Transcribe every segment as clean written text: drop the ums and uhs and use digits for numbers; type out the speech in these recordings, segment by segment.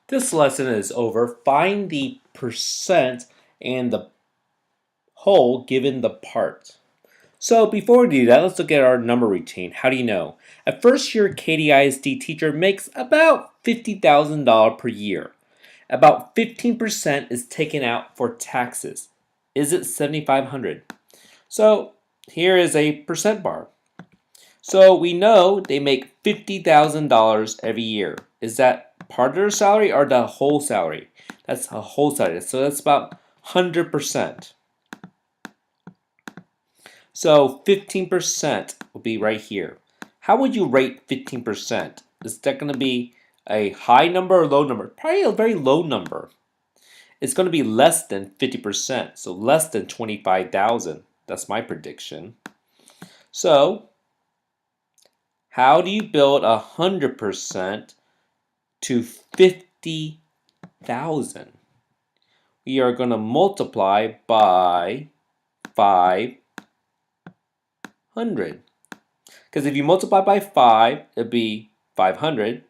This lesson is over. Find the percent and the whole given the part. So before we do that, let's look at our number routine. How do you know? A first year KDISD teacher makes about $50,000 per year. About 15% is taken out for taxes. Is it 7,500? So here is a percent bar. So we know they make $50,000 every year. Is that part of their salary or the whole salary? That's a whole salary. So that's about 100%. So 15% will be right here. How would you rate 15%? Is that going to be a high number or low number? Probably a very low number. It's going to be less than 50%, so less than 25,000. That's my prediction. So how do you build 100% to 50,000? We are going to multiply by 500. Because if you multiply by 5, it'll be 500.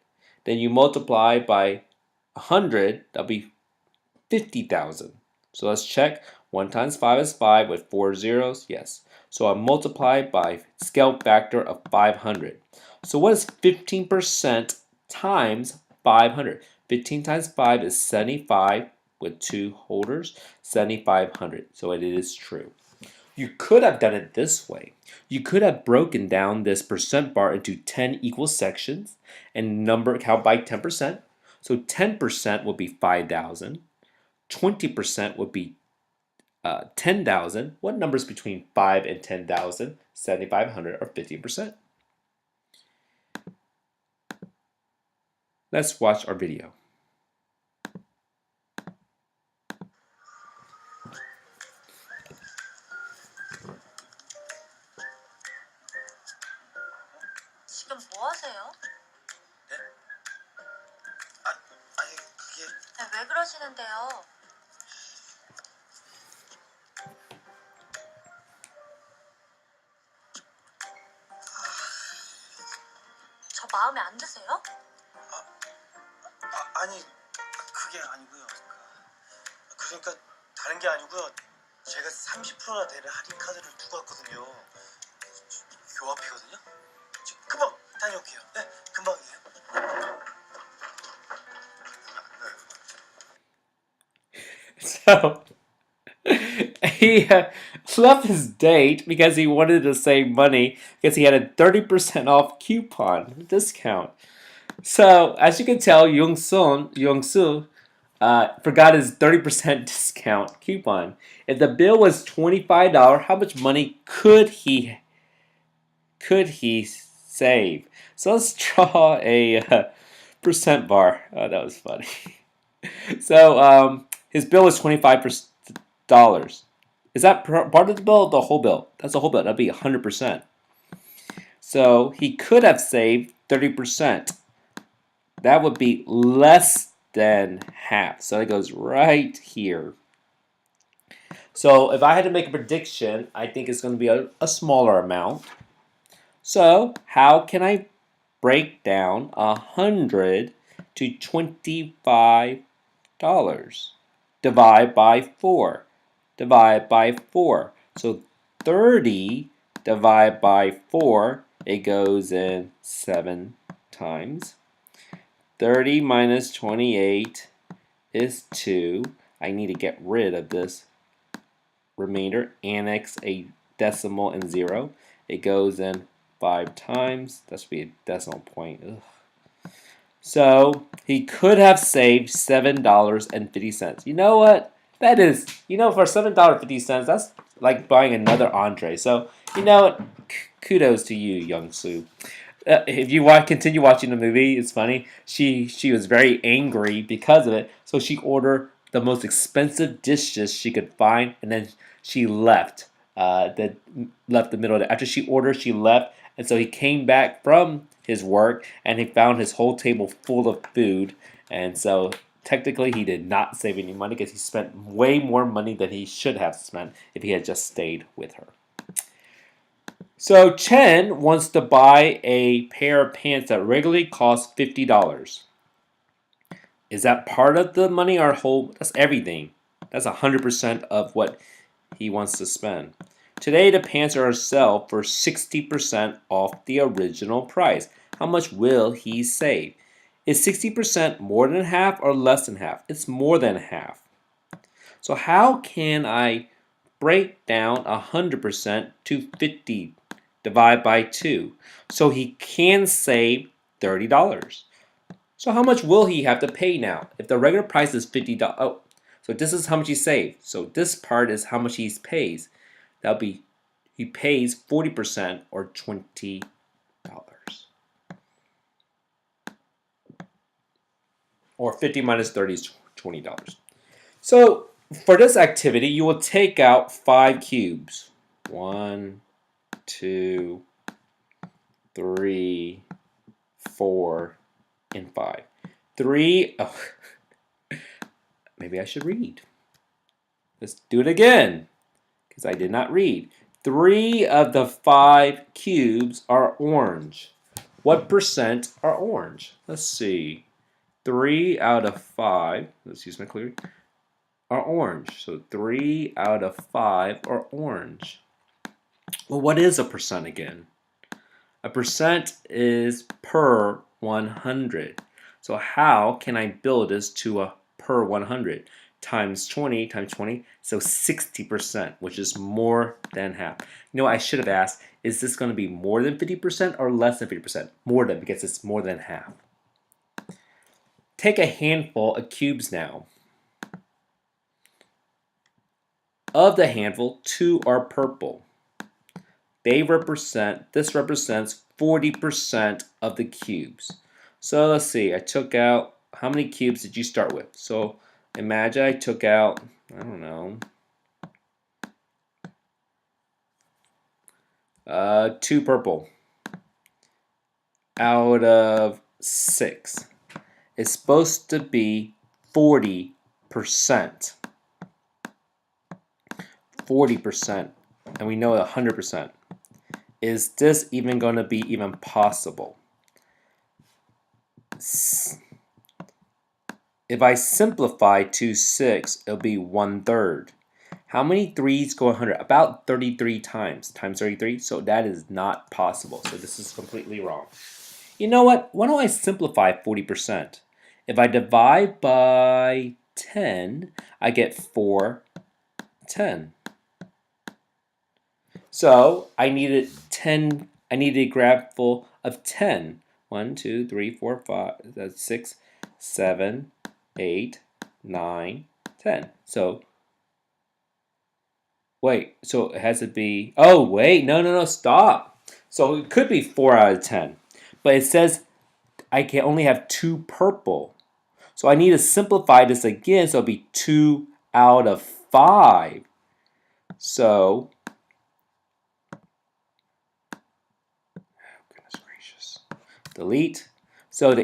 Then you multiply by 100, that'll be 50,000. So let's check. 1 times 5 is 5 with 4 zeros. Yes. So I multiply by scale factor of 500. So what is 15% times 500? 15 times 5 is 75 with 2 holders, 7,500. So it is true. You could have done it this way. You could have broken down this percent bar into 10 equal sections and count by 10%. So 10% would be 5,000. 20% would be 10,000. What numbers between 5 and 10,000? 7,500 or 15%. Let's watch our video. 지금 뭐 하세요? 네? 아니 그게 왜 그러시는데요? 저 마음에 안 드세요? 아니 그게 아니고요. 그러니까 다른 게 아니고요. 제가 30%나 되는 할인 카드를 두고 왔거든요. 교합이거든요. 금방 다녀올게요. 네, 금방이에요. So he left his date because he wanted to save money because he had a 30% off coupon discount. So as you can tell, Young-soo forgot his 30% discount coupon. If the bill was $25, how much money could he save? So let's draw a percent bar. Oh, that was funny. So his bill was $25. Is that part of the bill or the whole bill? That's the whole bill. That'd be 100%. So he could have saved 30%. That would be less than half. So it goes right here. So if I had to make a prediction, I think it's going to be a smaller amount. So how can I break down 100 to $25? Divide by 4. Divide by 4. So 30 divided by 4, it goes in 7 times. 30 minus 28 is 2. I need to get rid of this remainder. Annex a decimal and 0. It goes in 5 times. That should be a decimal point. Ugh. So he could have saved $7.50. You know what? That is, for $7.50, that's like buying another entree. So, you know what? Kudos to you, Young-soo. If you continue watching the movie, it's funny. She was very angry because of it, so she ordered the most expensive dishes she could find, and then she left. Left the middle of it. After she ordered, she left, and so he came back from his work, and he found his whole table full of food, and so technically he did not save any money because he spent way more money than he should have spent if he had just stayed with her. So Chen wants to buy a pair of pants that regularly cost $50. Is that part of the money or whole? That's everything. That's 100% of what he wants to spend. Today the pants are sell for 60% off the original price. How much will he save? Is 60% more than half or less than half? It's more than half. So how can I break down 100% to 50? Divide by 2. So he can save $30. So how much will he have to pay now? If the regular price is $50, oh, so this is how much he saved. So this part is how much he pays. That'll be, he pays 40% or $20. Or 50 minus 30 is $20. So for this activity, you will take out 5 cubes. 1, 2, 3, 4, and 5. 3, oh, maybe I should read. Let's do it again, because I did not read. 3 of the 5 cubes are orange. What percent are orange? Let's see. 3 out of 5, let's use my clear, are orange. So 3 out of 5 are orange. Well, what is a percent again? A percent is per 100. So how can I build this to a per 100? Times 20 times 20, so 60%, which is more than half. You know what I should have asked, is this going to be more than 50% or less than 50%? More than, because it's more than half. Take a handful of cubes now. Of the handful, 2 are purple. This represents 40% of the cubes. So let's see, I took out, how many cubes did you start with? So imagine I took out, I don't know, 2 purple out of 6. It's supposed to be 40%. 40%, and we know 100%. Is this even going to be even possible? If I simplify to 6, it'll be 1/3. How many 3's go 100? About 33 times. Times 33? So that is not possible. So this is completely wrong. You know what? Why don't I simplify 40%? If I divide by 10, I get 4/10. So I needed a grab full of 10. 1, 2, 3, 4, 5, that's 6, 7, 8, 9, 10. So wait, so it has to be, oh wait, no, stop. So it could be 4 out of 10. But it says I can only have 2 purple. So I need to simplify this again, so it'll be 2 out of 5. So delete. So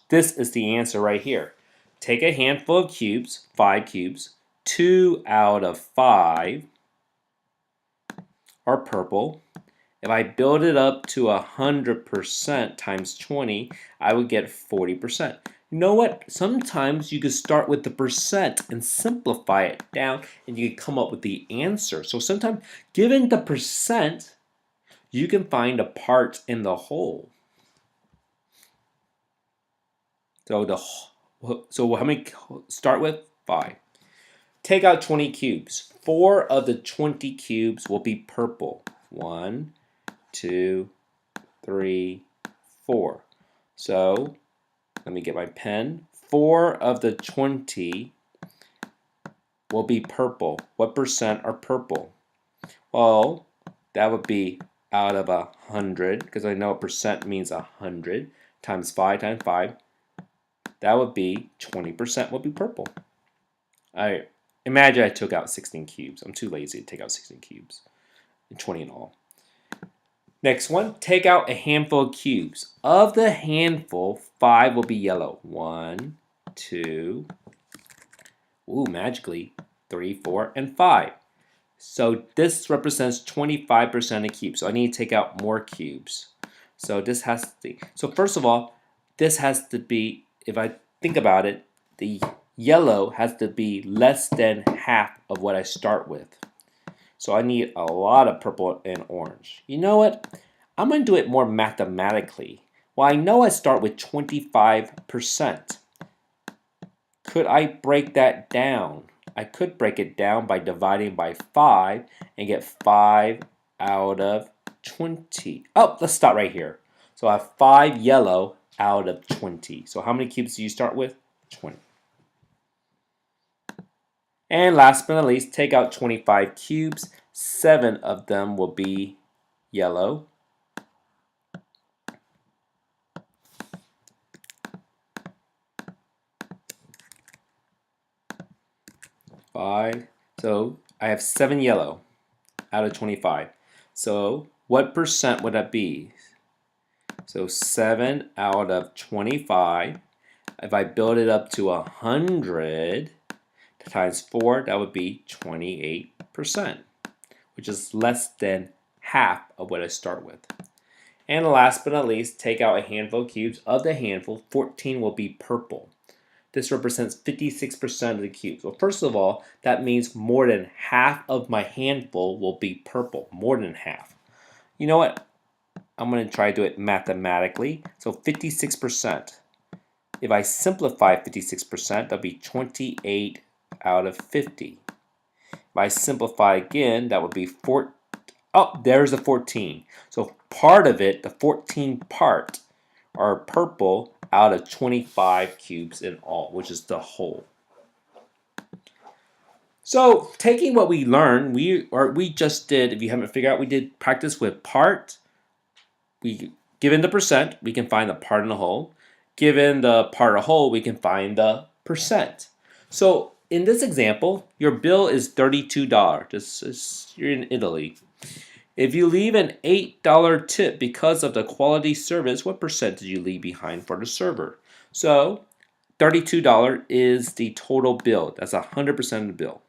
this is the answer right here. Take a handful of cubes, 5 cubes. 2 out of 5 are purple. If I build it up to 100% times 20, I would get 40%. You know what? Sometimes you could start with the percent and simplify it down, and you can come up with the answer. So sometimes, given the percent, you can find a part in the whole. So how many start with? 5. Take out 20 cubes. 4 of the 20 cubes will be purple. 1, 2, 3, 4. So let me get my pen. 4 of the 20 will be purple. What percent are purple? Well, that would be out of 100, because I know a percent means 100 times 5 times 5. That would be 20% would be purple. Imagine I took out 16 cubes. I'm too lazy to take out 16 cubes. 20 in all. Next one, take out a handful of cubes. Of the handful, 5 will be yellow. 1, 2, magically, 3, 4, and 5. So this represents 25% of cubes. So I need to take out more cubes. So this has to be, so first of all, this has to be, if I think about it, the yellow has to be less than half of what I start with. So I need a lot of purple and orange. You know what? I'm going to do it more mathematically. Well, I know I start with 25%. Could I break that down? I could break it down by dividing by 5 and get 5 out of 20. Oh, let's start right here. So I have 5 yellow out of 20. So how many cubes do you start with? 20. And last but not least, take out 25 cubes. 7 of them will be yellow. 5. So I have 7 yellow out of 25. So what percent would that be? So 7 out of 25. If I build it up to 100 times 4, that would be 28%, which is less than half of what I start with. And last but not least, take out a handful of cubes. Of the handful, 14 will be purple. This represents 56% of the cubes. Well, first of all, that means more than half of my handful will be purple. More than half. You know what? I'm going to try to do it mathematically. So 56%. If I simplify 56%, that'll be 28 out of 50. If I simplify again, that would be 4. Oh, there's the 14. So part of it, the 14 part, are purple out of 25 cubes in all, which is the whole. So taking what we learned, we just did, if you haven't figured out, we did practice with part. Given the percent, we can find the part in the whole. Given the part of whole, we can find the percent. So in this example, your bill is $32. You're in Italy. If you leave an $8 tip because of the quality service, what percent did you leave behind for the server? So $32 is the total bill. That's 100% of the bill.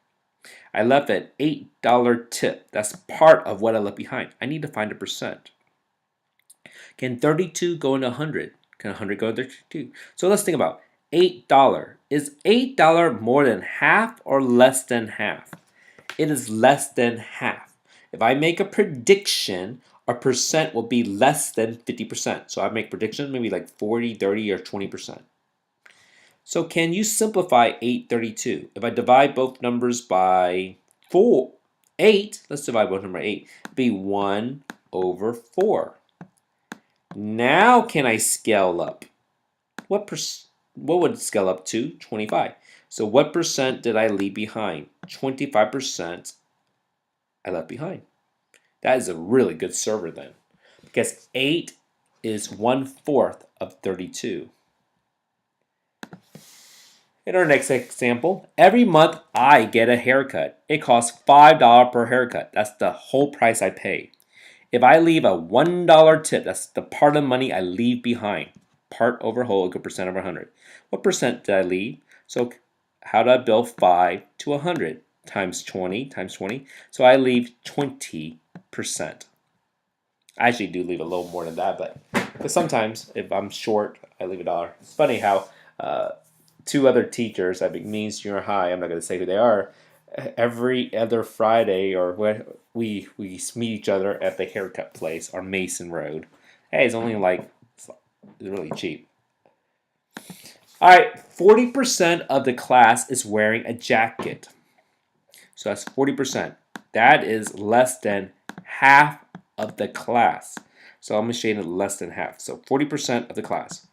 I left an $8 tip. That's part of what I left behind. I need to find a percent. Can 32 go into 100? Can 100 go into 32? So let's think about $8. Is $8 more than half or less than half? It is less than half. If I make a prediction, our percent will be less than 50%. So I make predictions maybe like 40, 30, or 20%. So can you simplify 832? If I divide both numbers by 8, let's divide both numbers by 8. It'd be 1 over 4. Now can I scale up? What would scale up to? 25. So what percent did I leave behind? 25% I left behind. That is a really good server then, because 8 is 1/4 of 32. In our next example, every month I get a haircut. It costs $5 per haircut. That's the whole price I pay. If I leave a $1 tip, that's the part of money I leave behind. Part over whole, a good percent over 100. What percent did I leave? So how do I bill 5 to 100? Times 20 times 20. So I leave 20%. I actually do leave a little more than that, but sometimes if I'm short, I leave $1. It's funny how 2 other teachers at McMeans Junior High, I'm not going to say who they are, every other Friday or when we meet each other at the haircut place on Mason Road. Hey, it's only like, it's really cheap. All right, 40% of the class is wearing a jacket. So that's 40%. That is less than half of the class. So I'm going to shade it less than half. So 40% of the class.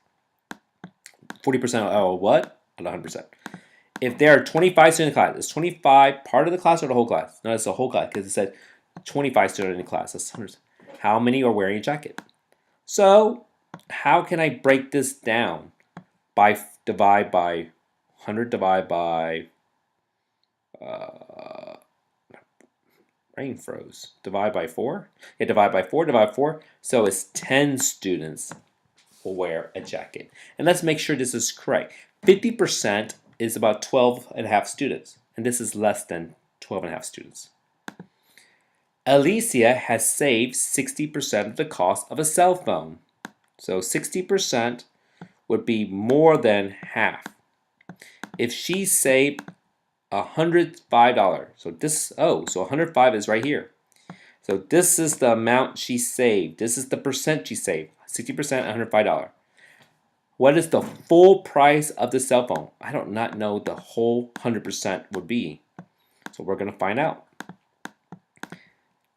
40% of what? Of 100%. If there are 25 students in the class, is 25 part of the class or the whole class? No, it's the whole class because it said 25 students in the class. That's 100%. How many are wearing a jacket? So how can I break this down? Divide by 100 divide by brain froze. Divide by 4? Yeah, divide by 4, divide by 4. So it's 10 students will wear a jacket. And let's make sure this is correct. 50% is about 12 and a half students. And this is less than 12 and a half students. Alicia has saved 60% of the cost of a cell phone. So 60% would be more than half. If she saved $105, so so 105 is right here. So this is the amount she saved. This is the percent she saved. 60%, $105. What is the full price of the cell phone? I do not know the whole 100% would be. So we're going to find out.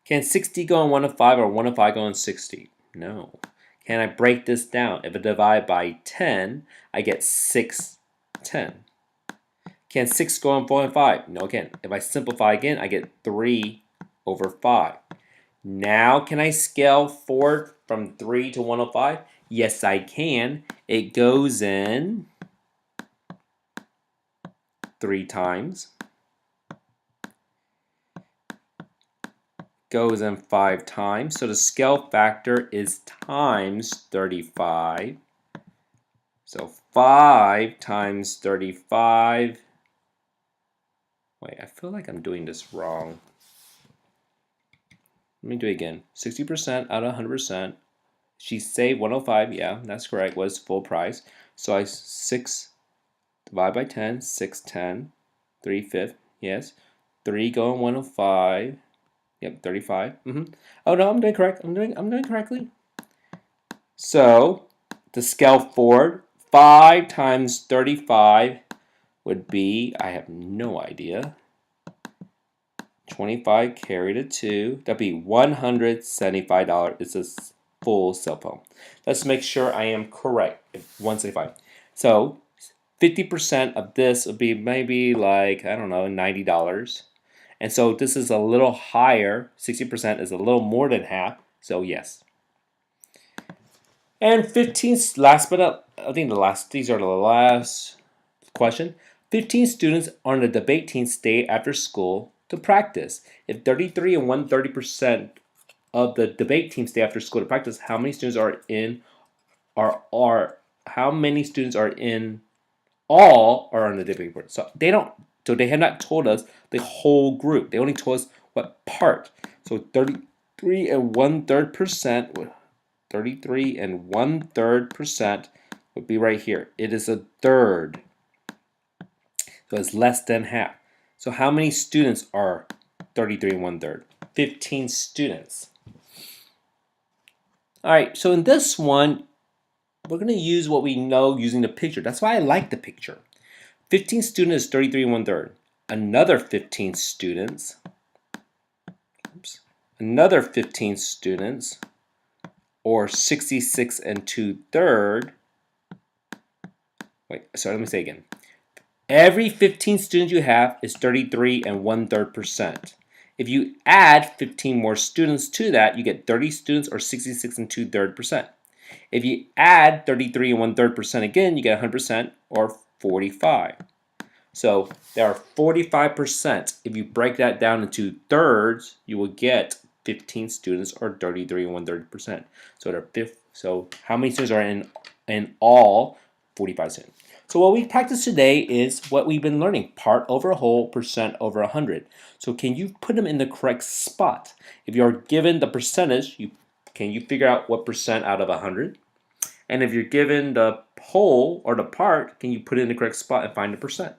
Can 60 go on 1 of 5 or 1 of 5 go on 60? No. Can I break this down? If I divide by 10, I get 6 10. Can 6 go on 4 and 5? No, again. If I simplify again, I get 3 over 5. Now, can I scale forward from 3 to 105? Yes, I can. It goes in 3 times. Goes in 5 times. So the scale factor is times 35. So 5 times 35. Wait, I feel like I'm doing this wrong. Let me do it again. 60% out of 100%. She saved 105. Yeah, that's correct. Was full price. So 6 divided by 10. 6 10. 3 5. Yes. 3 going 105. Yep, 35. Oh no, I'm doing correct. I'm doing correctly. So to scale forward, 5 times 35 would be, I have no idea. 25 carry to 2. That'd be $175. It's a full cell phone. Let's make sure I am correct. 175. So 50% of this would be maybe like, I don't know, $90. And so this is a little higher. 60% is a little more than half. So yes. And 15, last but not, I think these are the last question. 15 students on the debate team stay after school to practice. If 33 and 130% of the debate team stay after school to practice, how many students are in how many students are in all are on the debate board? So they have not told us the whole group. They only told us what part. So 33 and 1/3%, 33 and 1/3% would be right here. It is a third. So it's less than half. So how many students are 33 and 1/3? 15 students. All right, so in this one, we're going to use what we know using the picture. That's why I like the picture. 15 students is 33 and 1/3. Another 15 students. Another 15 students, or 66 and 2/3. Wait, sorry, let me say again. Every 15 students you have is 33 and 1/3%. If you add 15 more students to that, you get 30 students or 66 and 2/3%. If you add 33 and 1/3% again, you get 100% or 45. So there are 45%. If you break that down into thirds, you will get 15 students or 33 and 1/3%. So how many students are in all? 45 students. So what we practiced today is what we've been learning, part over whole, percent over 100. So can you put them in the correct spot? If you're given the percentage, can you figure out what percent out of 100? And if you're given the whole or the part, can you put it in the correct spot and find the percent?